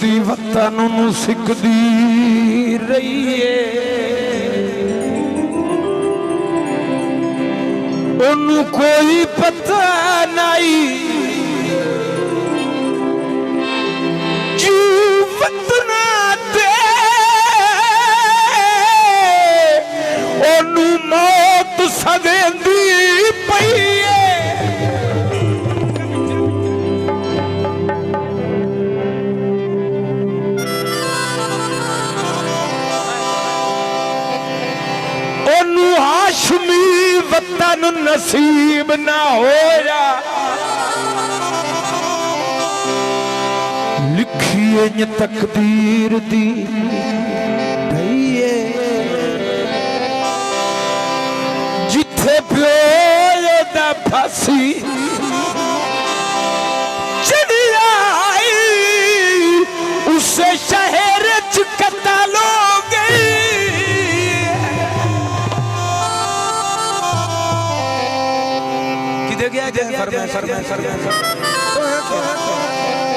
छोटी वतन नूं सिकदी रही है ओनू कोई पता नहीं क्यों वतना दे ओनू मौत सदेंदी पई है ओनू हाशमी वतन नसीब ना होया लिखिए न तकदीर दी भईए जिथे प्यो दा फांसी चढ़ी आई उसे शहर च कत्ल हो गई गया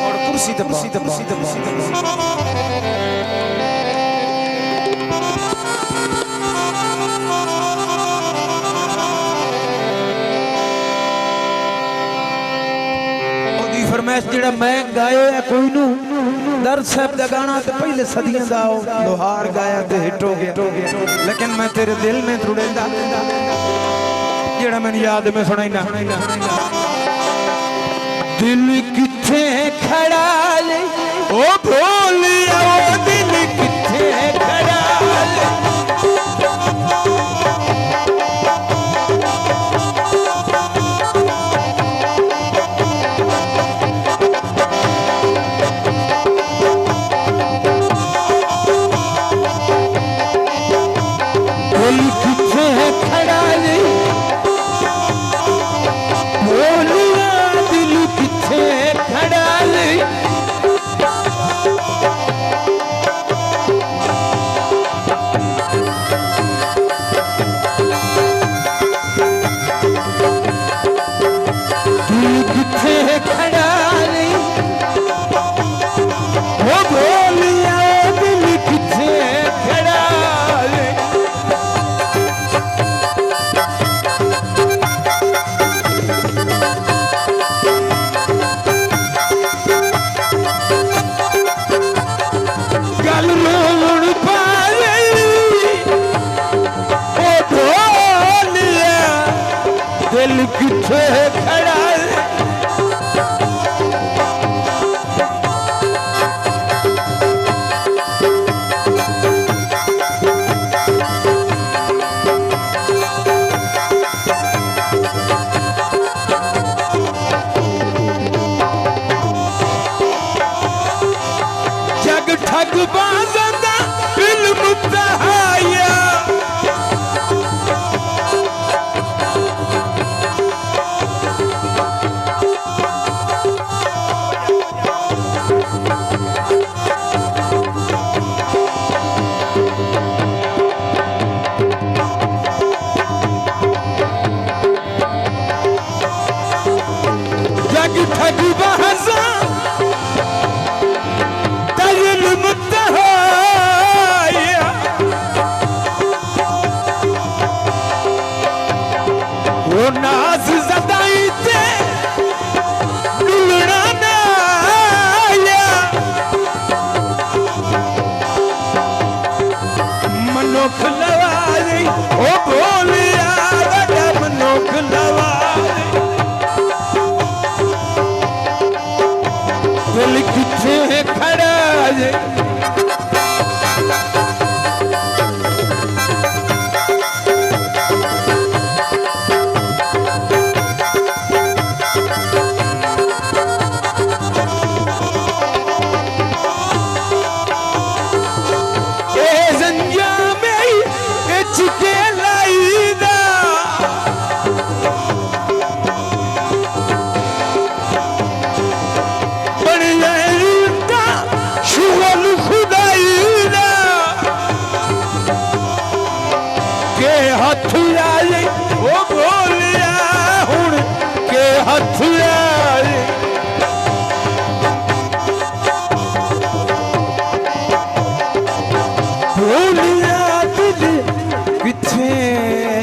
और कुर्सी दबा फरमाइश जेड़ा मैं गाया है कोई नू दर साहब दा गाना ते पहले सदियां दा लोहार गाया ते हिट हो गया लेकिन मैं तेरे दिल में रुड़ेंदा जेड़ा मैंने याद में सुनाईना दिल किथे खड़ा ले ओ भोलिया ओ दिल किथे खड़ा ले दिल किथे खड़ा ले दिल किथे खड़ा जग ठग बाज़दा इल्म तहाया ठग बहसा तयल मुतहाया वो नाज ज़दाई ते डुलना नाया मनोख लवाली ओ भोलिया वड़ा मनोख लवाली दिल किथे खड़ा है के